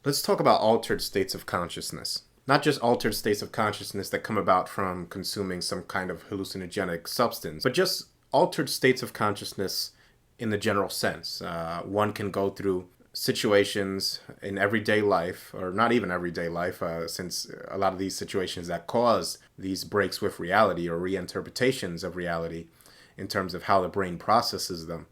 Let's talk about altered states of consciousness. Not just altered states of consciousness that come about from consuming some kind of hallucinogenic substance, but just altered states of consciousness in the general sense. One can go through situations in everyday life, or not even everyday life, since a lot of these situations that cause these breaks with reality or reinterpretations of reality in terms of how the brain processes them,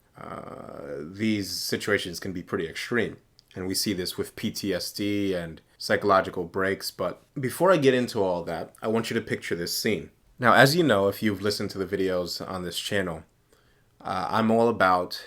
these situations can be pretty extreme. And we see this with PTSD and psychological breaks. But before I get into all that, I want you to picture this scene. Now, as you know, if you've listened to the videos on this channel, I'm all about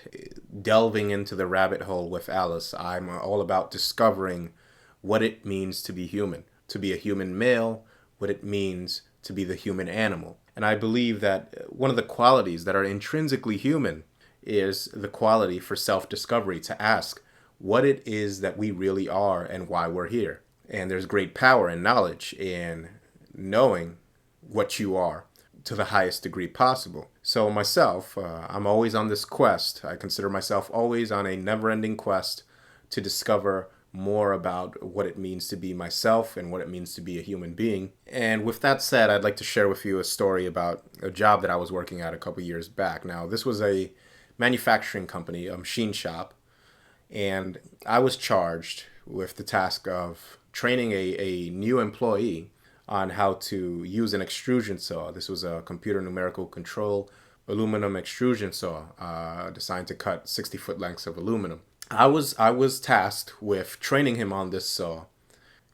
delving into the rabbit hole with Alice. I'm all about discovering what it means to be human, to be a human male, what it means to be the human animal. And I believe that one of the qualities that are intrinsically human is the quality for self-discovery, to ask what it is that we really are and why we're here. And there's great power and knowledge in knowing what you are to the highest degree possible. So myself, I'm always on this quest. I consider myself always on a never-ending quest to discover more about what it means to be myself and what it means to be a human being. And with that said, I'd like to share with you a story about a job that I was working at a couple years back. Now, this was a manufacturing company, a machine shop, and I was charged with the task of training a new employee on how to use an extrusion saw. This was a computer numerical control aluminum extrusion saw designed to cut 60-foot lengths of aluminum. I was tasked with training him on this saw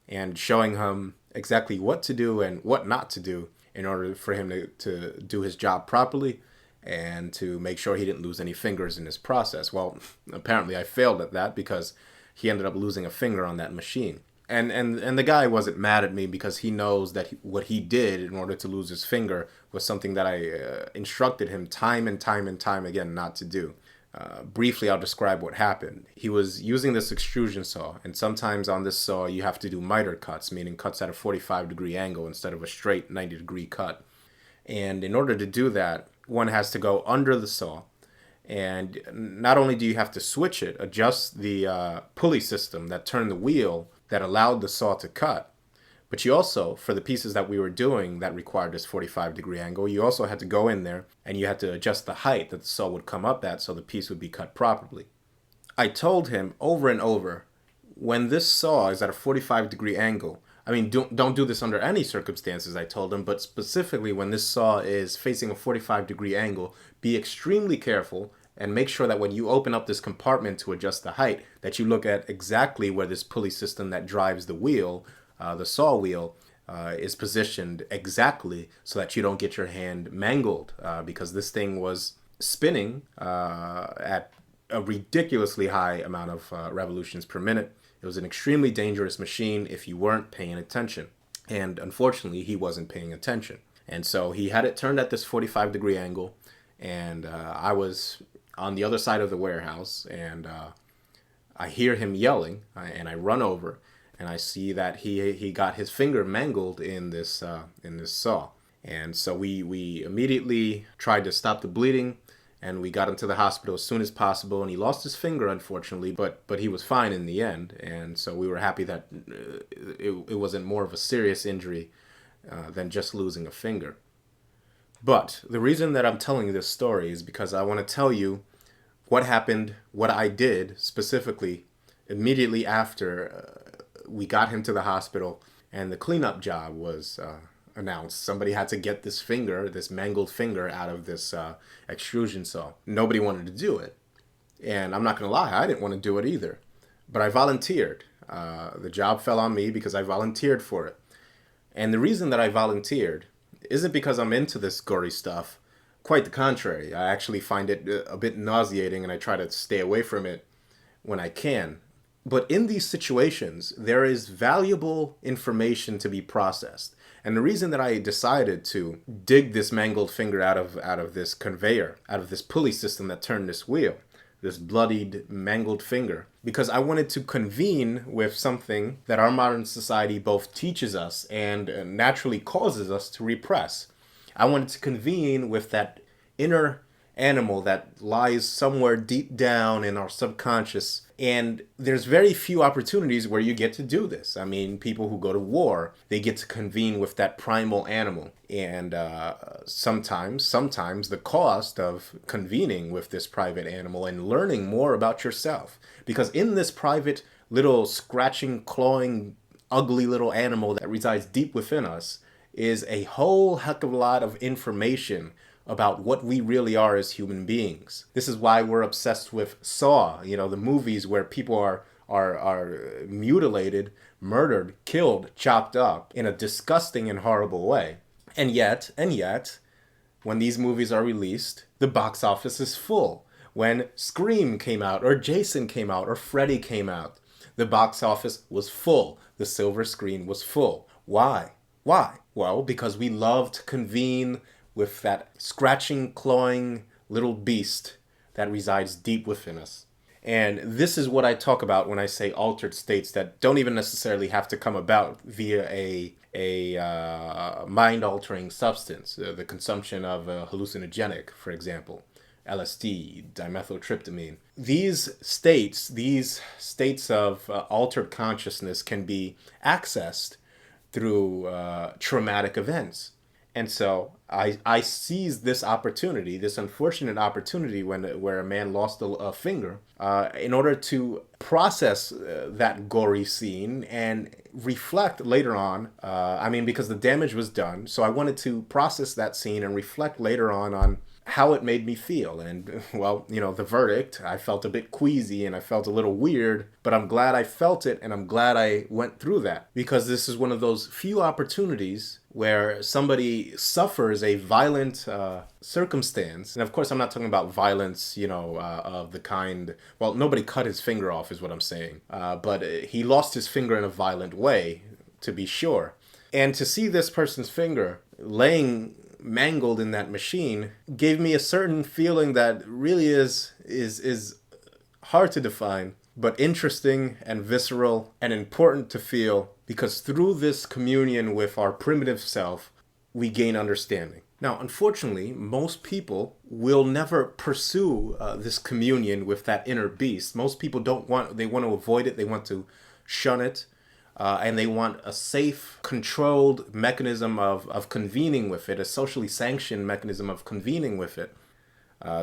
and showing him exactly what to do and what not to do in order for him to do his job properly and to make sure he didn't lose any fingers in his process. Well, apparently I failed at that because he ended up losing a finger on that machine. And the guy wasn't mad at me because he knows that what he did in order to lose his finger was something that I instructed him time and time and time again not to do. Briefly, I'll describe what happened. He was using this extrusion saw, and sometimes on this saw you have to do miter cuts, meaning cuts at a 45-degree angle instead of a straight 90-degree cut. And in order to do that, one has to go under the saw. And not only do you have to switch it, adjust the pulley system that turned the wheel that allowed the saw to cut, but you also, for the pieces that we were doing that required this 45-degree angle, you also had to go in there and you had to adjust the height that the saw would come up at so the piece would be cut properly. I told him over and over, when this saw is at a 45-degree angle, I mean, don't do this under any circumstances, I told him, but specifically when this saw is facing a 45-degree angle, be extremely careful and make sure that when you open up this compartment to adjust the height, that you look at exactly where this pulley system that drives the wheel, the saw wheel, is positioned exactly so that you don't get your hand mangled, because this thing was spinning at a ridiculously high amount of revolutions per minute. It was an extremely dangerous machine if you weren't paying attention. And unfortunately, he wasn't paying attention. And so he had it turned at this 45-degree angle, and I was on the other side of the warehouse, and I hear him yelling, and I run over, and I see that he got his finger mangled in this saw. And so we immediately tried to stop the bleeding, and we got him to the hospital as soon as possible, and he lost his finger, unfortunately, but he was fine in the end. And so we were happy that it wasn't more of a serious injury than just losing a finger. But the reason that I'm telling you this story is because I want to tell you what happened, what I did specifically immediately after we got him to the hospital and the cleanup job was announced. Somebody had to get this finger, this mangled finger, out of this extrusion saw. Nobody wanted to do it. And I'm not going to lie, I didn't want to do it either. But I volunteered. The job fell on me because I volunteered for it. And the reason that I volunteered isn't because I'm into this gory stuff. Quite the contrary. I actually find it a bit nauseating and I try to stay away from it when I can. But in these situations, there is valuable information to be processed. And the reason that I decided to dig this mangled finger out of this conveyor, out of this pulley system that turned this wheel, this bloodied, mangled finger, because I wanted to convene with something that our modern society both teaches us and naturally causes us to repress. I wanted to convene with that inner animal that lies somewhere deep down in our subconscious. And there's very few opportunities where you get to do this. I mean, people who go to war, they get to convene with that primal animal. And sometimes the cost of convening with this private animal and learning more about yourself. Because in this private little scratching, clawing, ugly little animal that resides deep within us is a whole heck of a lot of information about what we really are as human beings. This is why we're obsessed with Saw, the movies where people are mutilated, murdered, killed, chopped up in a disgusting and horrible way. And yet, when these movies are released, the box office is full. When Scream came out, or Jason came out, or Freddy came out, the box office was full. The silver screen was full. Why? Well, because we love to convene with that scratching, clawing little beast that resides deep within us. And this is what I talk about when I say altered states that don't even necessarily have to come about via a mind-altering substance, the consumption of a hallucinogenic, for example, LSD, dimethyltryptamine. These states of altered consciousness can be accessed through traumatic events. And so I seized this opportunity, this unfortunate opportunity where a man lost a finger, in order to process that gory scene and reflect later on. Because the damage was done. So I wanted to process that scene and reflect later on how it made me feel. And, well, the verdict, I felt a bit queasy and I felt a little weird, but I'm glad I felt it and I'm glad I went through that, because this is one of those few opportunities where somebody suffers a violent circumstance. And of course, I'm not talking about violence, of the kind, well, nobody cut his finger off is what I'm saying. But he lost his finger in a violent way, to be sure. And to see this person's finger laying mangled in that machine gave me a certain feeling that really is hard to define, but interesting and visceral and important to feel, because through this communion with our primitive self, we gain understanding. Now, unfortunately, most people will never pursue this communion with that inner beast. Most people they want to avoid it, they want to shun it. And they want a safe, controlled mechanism of convening with it, a socially sanctioned mechanism of convening with it.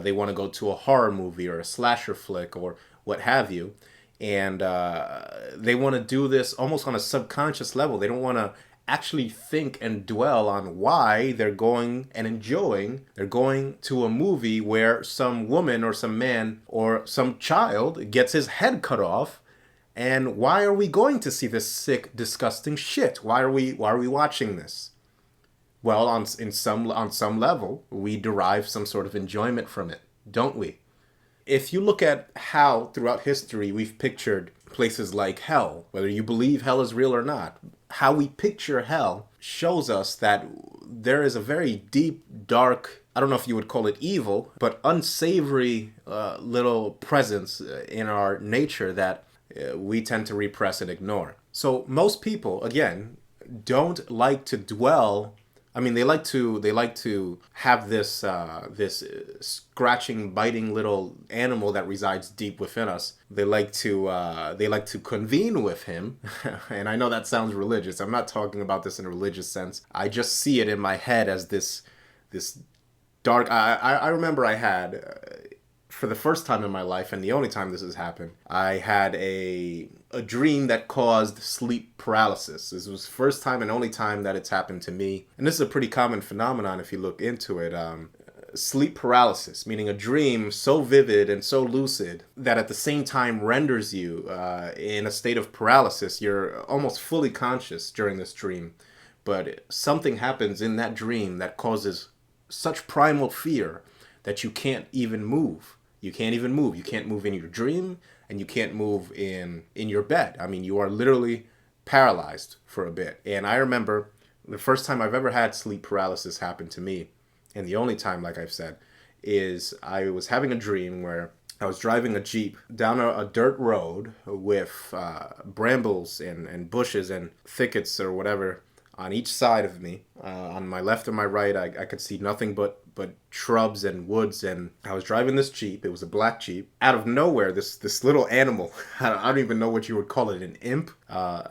They want to go to a horror movie or a slasher flick or what have you. And they want to do this almost on a subconscious level. They don't want to actually think and dwell on why they're going to a movie where some woman or some man or some child gets his head cut off. And why are we going to see this sick, disgusting shit? Why are we watching this? Well, on some level, we derive some sort of enjoyment from it, don't we? If you look at how throughout history we've pictured places like hell, whether you believe hell is real or not, how we picture hell shows us that there is a very deep, dark, I don't know if you would call it evil, but unsavory little presence in our nature that we tend to repress and ignore. So most people, again, don't like to dwell. I mean, they like to have this scratching, biting little animal that resides deep within us. They like to convene with him, and I know that sounds religious. I'm not talking about this in a religious sense. I just see it in my head as this dark. I remember I had. For the first time in my life, and the only time this has happened, I had a dream that caused sleep paralysis. This was the first time and only time that it's happened to me. And this is a pretty common phenomenon if you look into it. Sleep paralysis, meaning a dream so vivid and so lucid that at the same time renders you in a state of paralysis. You're almost fully conscious during this dream. But something happens in that dream that causes such primal fear that you can't even move. You can't even move. You can't move in your dream, and you can't move in your bed. I mean, you are literally paralyzed for a bit. And I remember the first time I've ever had sleep paralysis happen to me, and the only time, like I've said, is I was having a dream where I was driving a Jeep down a dirt road with brambles and bushes and thickets or whatever on each side of me. On my left and my right, I could see nothing but shrubs and woods. And I was driving this Jeep. It was a black Jeep. Out of nowhere, this little animal, I don't even know what you would call it, an imp,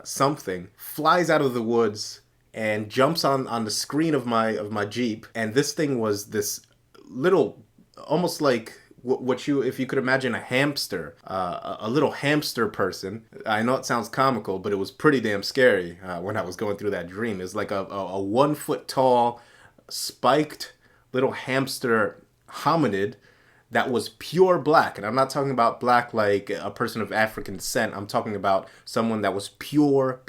something, flies out of the woods and jumps on the screen of my Jeep. And this thing was this little, almost like what you, if you could imagine a hamster, a little hamster person. I know it sounds comical, but it was pretty damn scary when I was going through that dream. It's like a 1 foot tall, spiked little hamster hominid that was pure black. And I'm not talking about black like a person of African descent. I'm talking about someone that was pure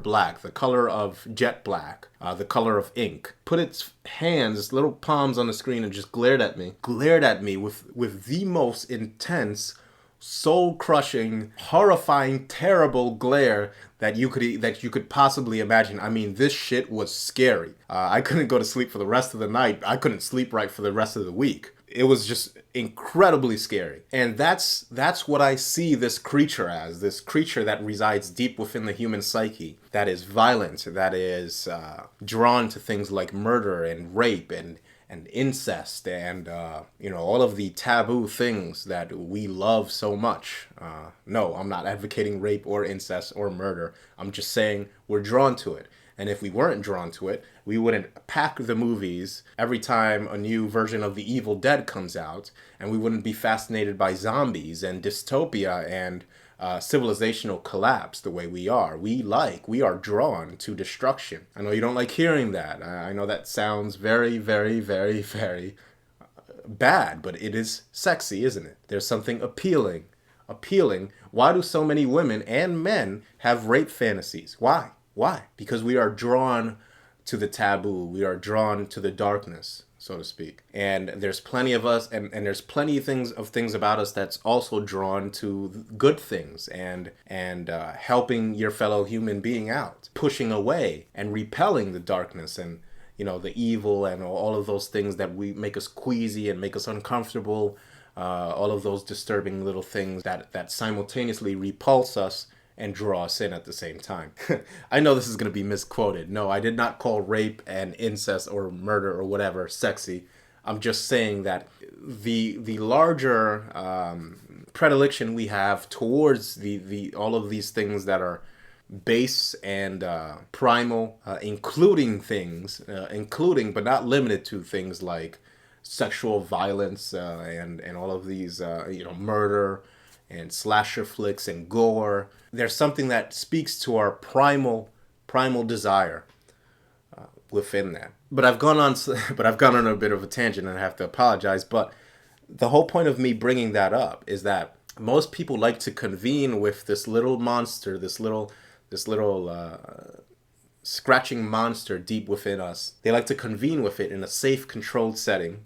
black, the color of jet black, the color of ink. Put its hands, its little palms on the screen and just glared at me with the most intense, soul-crushing, horrifying, terrible glare that you could possibly imagine. I mean, this shit was scary. I couldn't go to sleep for the rest of the night. I couldn't sleep right for the rest of the week. It was just incredibly scary. And that's what I see this creature as, this creature that resides deep within the human psyche, that is violent, that is drawn to things like murder and rape and incest and, all of the taboo things that we love so much. No, I'm not advocating rape or incest or murder. I'm just saying we're drawn to it. And if we weren't drawn to it, we wouldn't pack the movies every time a new version of The Evil Dead comes out, and we wouldn't be fascinated by zombies and dystopia and civilizational collapse the way we are. We are drawn to destruction. I know you don't like hearing that. I know that sounds very, very, very, very bad, but it is sexy, isn't it? There's something appealing. Why do so many women and men have rape fantasies? Why? Because we are drawn to the taboo. We are drawn to the darkness, so to speak. And there's plenty of us, and there's plenty of things about us that's also drawn to good things and helping your fellow human being out, pushing away and repelling the darkness and the evil and all of those things that we make us queasy and make us uncomfortable. All of those disturbing little things that simultaneously repulse us and draw us in at the same time. I know this is going to be misquoted. No, I did not call rape and incest or murder or whatever sexy. I'm just saying that the larger predilection we have towards the all of these things that are base and primal, including but not limited to things like sexual violence and all of these murder and slasher flicks and gore. There's something that speaks to our primal desire within that. But I've gone on a bit of a tangent and I have to apologize. But the whole point of me bringing that up is that most people like to convene with this little monster, this little scratching monster deep within us. They like to convene with it in a safe, controlled setting.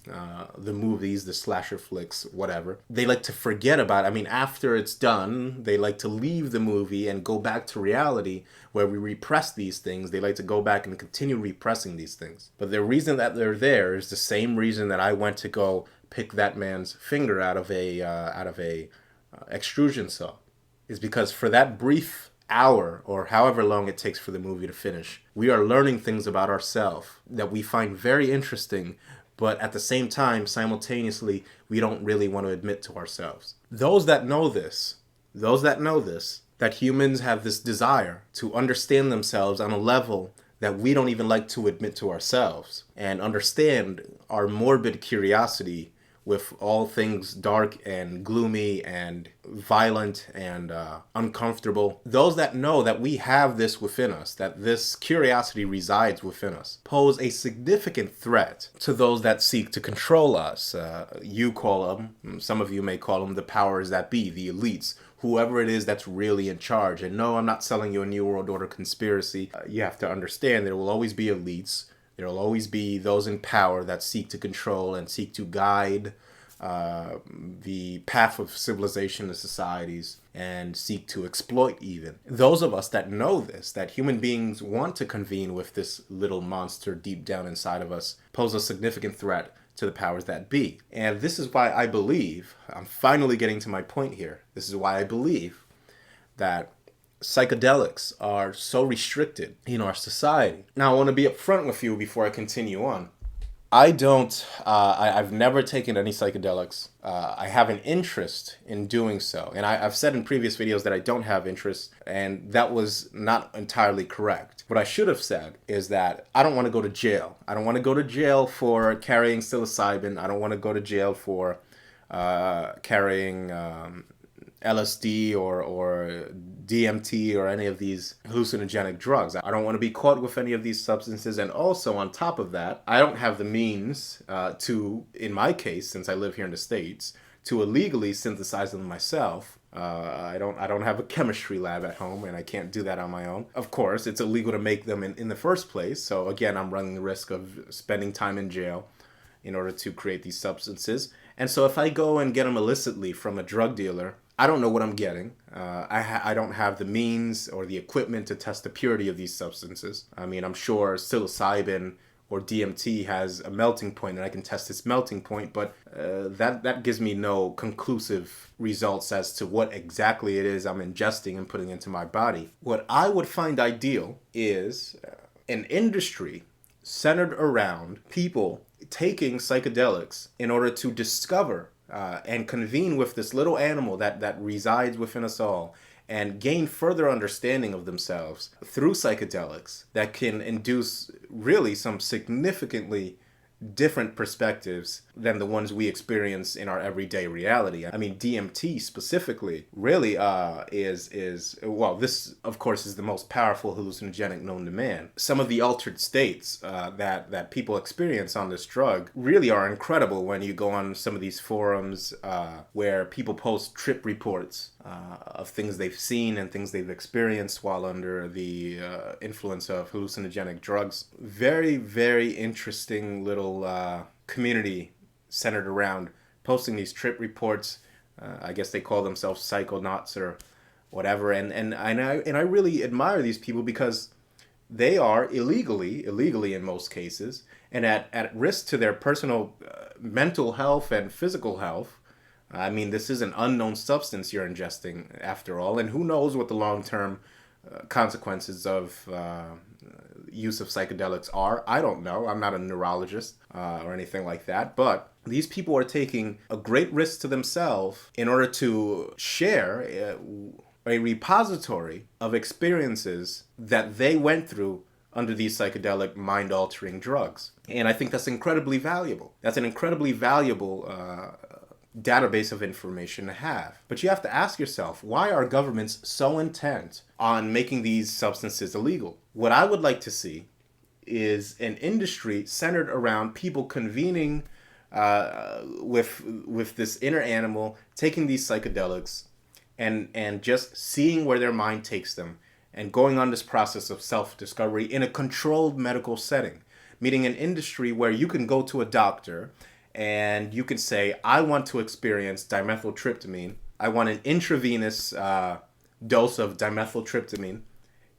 The movies, the slasher flicks, whatever. They like to forget about it. I mean, after it's done, they like to leave the movie and go back to reality where we repress these things. They like to go back and continue repressing these things. But the reason that they're there is the same reason that I went to go pick that man's finger out of a extrusion saw. Is because for that brief hour or however long it takes for the movie to finish, we are learning things about ourselves that we find very interesting, but at the same time, simultaneously, we don't really want to admit to ourselves. Those that know this, that humans have this desire to understand themselves on a level that we don't even like to admit to ourselves, and understand our morbid curiosity with all things dark and gloomy and violent and uncomfortable. Those that know that we have this within us, that this curiosity resides within us, pose a significant threat to those that seek to control us. You call them, some of you may call them the powers that be, the elites, whoever it is that's really in charge. And no, I'm not selling you a New World Order conspiracy. You have to understand there will always be elites. There will always be those in power that seek to control and seek to guide the path of civilization and societies and seek to exploit even. Those of us that know this, that human beings want to convene with this little monster deep down inside of us, pose a significant threat to the powers that be. And this is why I believe, I'm finally getting to my point here, this is why I believe that psychedelics are so restricted in our society. Now, I want to be upfront with you before I continue on. I don't, I've never taken any psychedelics. I have an interest in doing so. And I've said in previous videos that I don't have interest, and that was not entirely correct. What I should have said is that I don't want to go to jail. I don't want to go to jail for carrying psilocybin. I don't want to go to jail for carrying LSD or DMT or any of these hallucinogenic drugs. I don't want to be caught with any of these substances. And also on top of that, I don't have the means to, in my case, since I live here in the States, to illegally synthesize them myself. I don't have a chemistry lab at home, and I can't do that on my own. Of course, it's illegal to make them in the first place. So again, I'm running the risk of spending time in jail in order to create these substances. And so if I go and get them illicitly from a drug dealer, I don't know what I'm getting. I don't have the means or the equipment to test the purity of these substances. I mean, I'm sure psilocybin or DMT has a melting point and I can test its melting point, but that gives me no conclusive results as to what exactly it is I'm ingesting and putting into my body. What I would find ideal is an industry centered around people taking psychedelics in order to discover and convene with this little animal that resides within us all and gain further understanding of themselves through psychedelics that can induce really some significantly different perspectives than the ones we experience in our everyday reality. I mean, DMT specifically really well, this of course is the most powerful hallucinogenic known to man. Some of the altered states that people experience on this drug really are incredible when you go on some of these forums where people post trip reports of things they've seen and things they've experienced while under the influence of hallucinogenic drugs. Very, very interesting little community centered around posting these trip reports. I guess they call themselves psychonauts or whatever. And I really admire these people because they are illegally in most cases, and at risk to their personal mental health and physical health. I mean, this is an unknown substance you're ingesting after all, and who knows what the long-term consequences of use of psychedelics are. I don't know. I'm not a neurologist or anything like that, but these people are taking a great risk to themselves in order to share a repository of experiences that they went through under these psychedelic mind-altering drugs. And I think that's incredibly valuable. That's an incredibly valuable database of information to have. But you have to ask yourself, why are governments so intent on making these substances illegal? What I would like to see is an industry centered around people convening with this inner animal, taking these psychedelics and just seeing where their mind takes them and going on this process of self-discovery in a controlled medical setting, meaning an industry where you can go to a doctor and you can say, I want to experience dimethyltryptamine. I want an intravenous dose of dimethyltryptamine,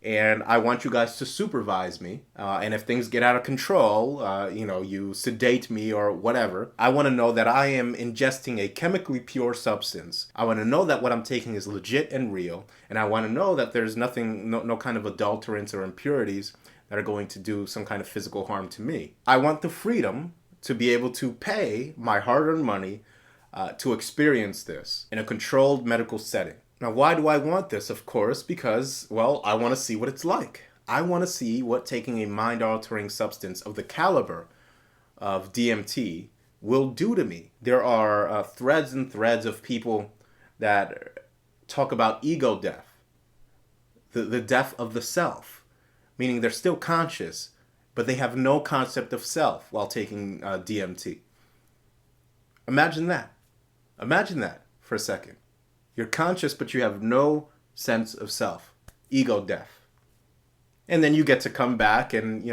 and I want you guys to supervise me. And if things get out of control, you sedate me or whatever, I want to know that I am ingesting a chemically pure substance. I want to know that what I'm taking is legit and real, and I want to know that there's nothing, no kind of adulterants or impurities that are going to do some kind of physical harm to me. I want the freedom to be able to pay my hard-earned money to experience this in a controlled medical setting. Now, why do I want this? Of course, because, well, I want to see what it's like. I want to see what taking a mind-altering substance of the caliber of DMT will do to me. There are threads and threads of people that talk about ego death, the death of the self, meaning they're still conscious, but they have no concept of self while taking DMT. Imagine that. Imagine that for a second. You're conscious, but you have no sense of self. Ego death. And then you get to come back and,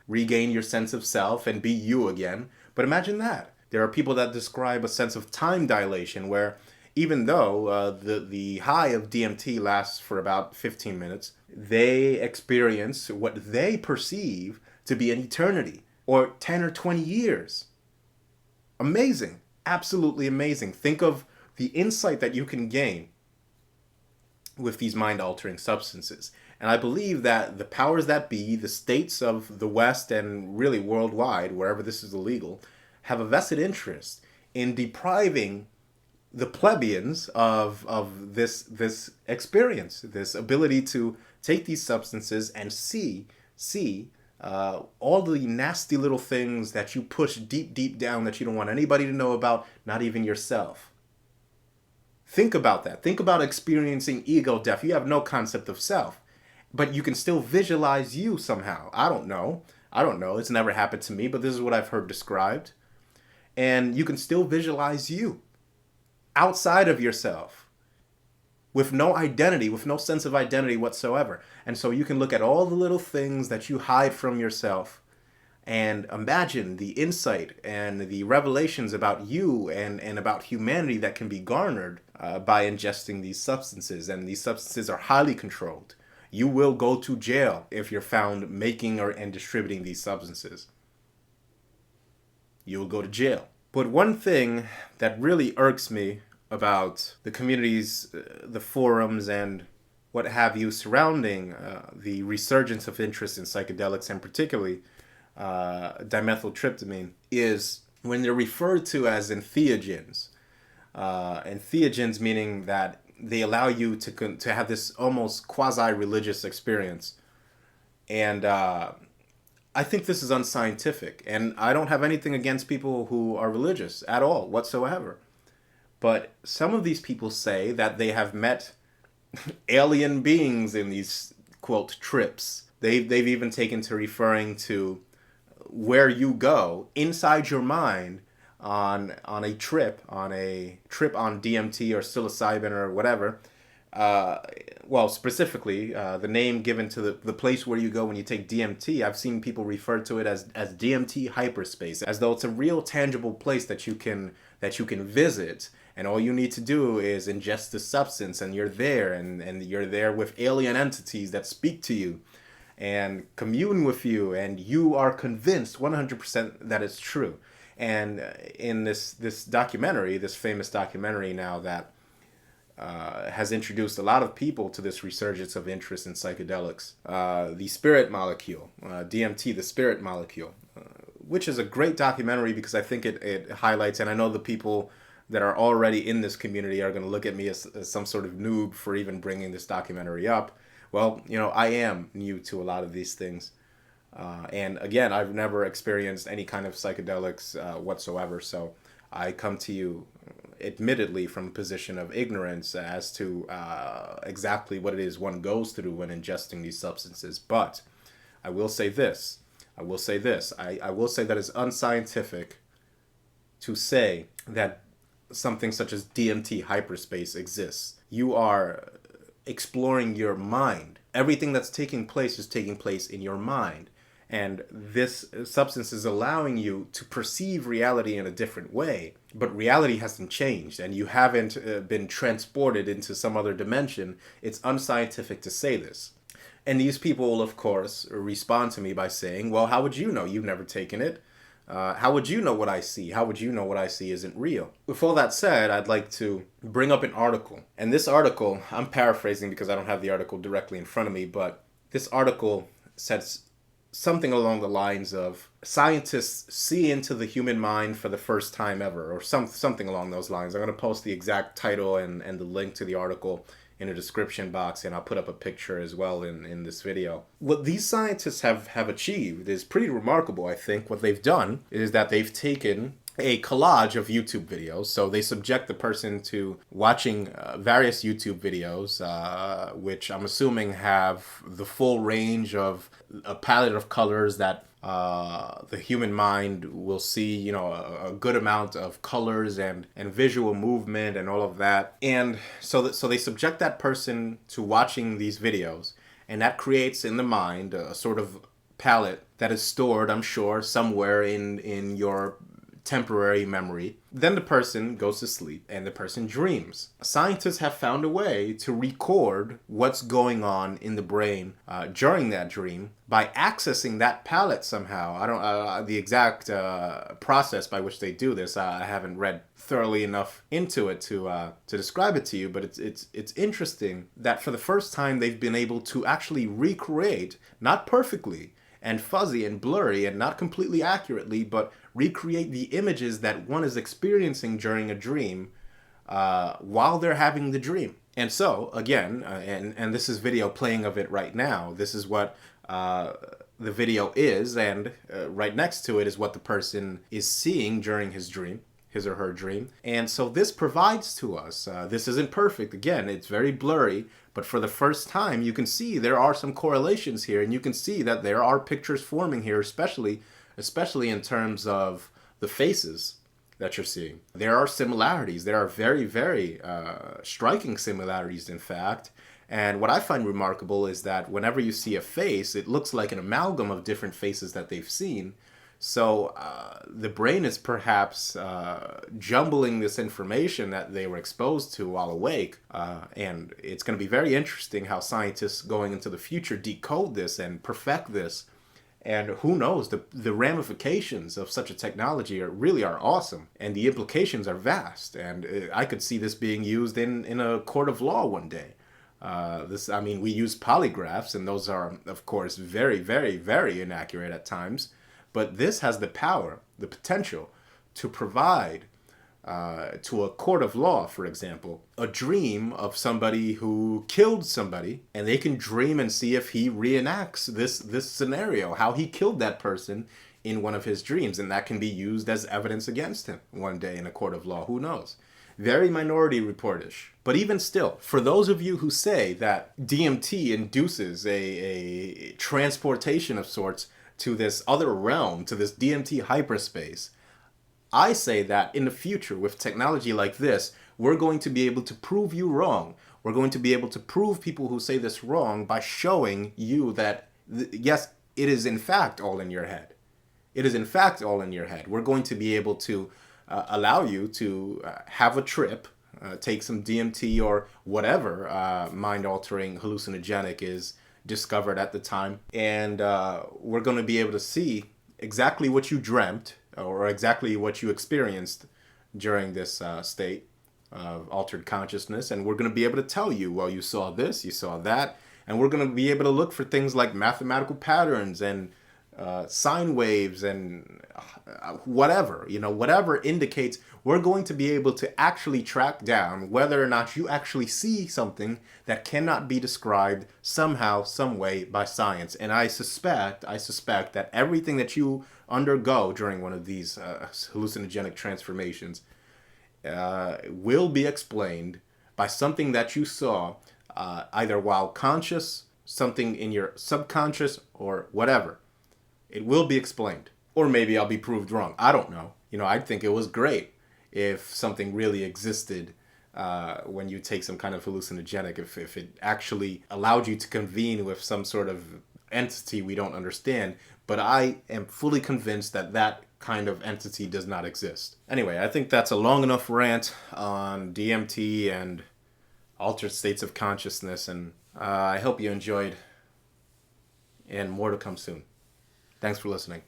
regain your sense of self and be you again. But imagine that. There are people that describe a sense of time dilation where even though the high of DMT lasts for about 15 minutes, they experience what they perceive to be an eternity or 10 or 20 years. Amazing. Absolutely amazing. Think of the insight that you can gain with these mind-altering substances. And I believe that the powers that be, the states of the West and really worldwide, wherever this is illegal, have a vested interest in depriving the plebeians of this experience, this ability to take these substances and see all the nasty little things that you push deep down that you don't want anybody to know about, not even yourself. Think about that. Think about experiencing ego death. You have no concept of self, but you can still visualize you somehow. I don't know. It's never happened to me, but this is what I've heard described. And you can still visualize you outside of yourself with no identity, with no sense of identity whatsoever. And so you can look at all the little things that you hide from yourself and imagine the insight and the revelations about you and about humanity that can be garnered by ingesting these substances. And these substances are highly controlled. You will go to jail if you're found making and distributing these substances. You will go to jail. But one thing that really irks me about the communities, the forums, and what have you surrounding the resurgence of interest in psychedelics, and particularly dimethyltryptamine, is when they're referred to as entheogens. Entheogens meaning that they allow you to have this almost quasi-religious experience. And I think this is unscientific. And I don't have anything against people who are religious at all, whatsoever. But some of these people say that they have met alien beings in these, quote, trips. They've even taken to referring to where you go inside your mind on a trip on DMT or psilocybin or whatever. Well, specifically, the name given to the place where you go when you take DMT, I've seen people refer to it as DMT hyperspace, as though it's a real tangible place that you can visit, and all you need to do is ingest the substance, and you're there, and you're there with alien entities that speak to you and commune with you, and you are convinced 100% that it's true. And in this documentary, this famous documentary now that has introduced a lot of people to this resurgence of interest in psychedelics, the spirit molecule, DMT, the spirit molecule, which is a great documentary because I think it highlights, and I know the people that are already in this community are going to look at me as some sort of noob for even bringing this documentary up. Well, I am new to a lot of these things. And again, I've never experienced any kind of psychedelics whatsoever, so I come to you admittedly from a position of ignorance as to exactly what it is one goes through when ingesting these substances. But I will say this. I will say that it's unscientific to say that something such as DMT hyperspace exists. You are exploring your mind. Everything that's taking place is taking place in your mind. And this substance is allowing you to perceive reality in a different way. But reality hasn't changed, and you haven't been transported into some other dimension. It's unscientific to say this. And these people will, of course, respond to me by saying, well, how would you know? You've never taken it. How would you know what I see? How would you know what I see isn't real? With all that said, I'd like to bring up an article. And this article, I'm paraphrasing because I don't have the article directly in front of me, but this article says something along the lines of scientists see into the human mind for the first time ever, or something along those lines. I'm going to post the exact title and the link to the article in a description box, and I'll put up a picture as well in this video. What these scientists have achieved is pretty remarkable, I think. What they've done is that they've taken a collage of YouTube videos. So they subject the person to watching various YouTube videos, which I'm assuming have the full range of a palette of colors that the human mind will see, a good amount of colors and visual movement and all of that. And so they subject that person to watching these videos, and that creates in the mind a sort of palette that is stored, I'm sure, somewhere in your temporary memory. Then the person goes to sleep and the person dreams. Scientists have found a way to record what's going on in the brain during that dream by accessing that palette somehow. I don't the exact process by which they do this. I haven't read thoroughly enough into it to describe it to you, but it's interesting that for the first time they've been able to actually recreate, not perfectly and fuzzy and blurry and not completely accurately, but recreate the images that one is experiencing during a dream while they're having the dream. And so, again, and this is video playing of it right now. This is what the video is, and right next to it is what the person is seeing during his dream, his or her dream. And so this provides to us, this isn't perfect, again, it's very blurry, but for the first time you can see there are some correlations here, and you can see that there are pictures forming here, especially in terms of the faces that you're seeing. There are similarities. There are very, very striking similarities, in fact. And what I find remarkable is that whenever you see a face, it looks like an amalgam of different faces that they've seen. So the brain is perhaps jumbling this information that they were exposed to while awake. And it's going to be very interesting how scientists going into the future decode this and perfect this. And who knows, the ramifications of such a technology really are awesome. And the implications are vast. And I could see this being used in a court of law one day. We use polygraphs, and those are, of course, very, very, very inaccurate at times. But this has the power, the potential, to provide to a court of law, for example, a dream of somebody who killed somebody, and they can dream and see if he reenacts this scenario, how he killed that person in one of his dreams, and that can be used as evidence against him one day in a court of law. Who knows? Very Minority Report-ish. But even still, for those of you who say that DMT induces a transportation of sorts to this other realm, to this DMT hyperspace, I say that in the future, with technology like this, we're going to be able to prove you wrong. We're going to be able to prove people who say this wrong by showing you that, yes, it is in fact all in your head. It is in fact all in your head. We're going to be able to allow you to have a trip, take some DMT or whatever mind-altering hallucinogenic is discovered at the time, and we're going to be able to see exactly what you dreamt or exactly what you experienced during this state of altered consciousness, and we're going to be able to tell you, well, you saw this, you saw that, and we're going to be able to look for things like mathematical patterns and sine waves and whatever indicates. We're going to be able to actually track down whether or not you actually see something that cannot be described somehow, some way by science. And I suspect that everything that you undergo during one of these hallucinogenic transformations will be explained by something that you saw either while conscious, something in your subconscious, or whatever. It will be explained. Or maybe I'll be proved wrong. I don't know. I'd think it was great if something really existed when you take some kind of hallucinogenic, if it actually allowed you to convene with some sort of entity we don't understand. But I am fully convinced that kind of entity does not exist. Anyway, I think that's a long enough rant on DMT and altered states of consciousness, and I hope you enjoyed, and more to come soon. Thanks for listening.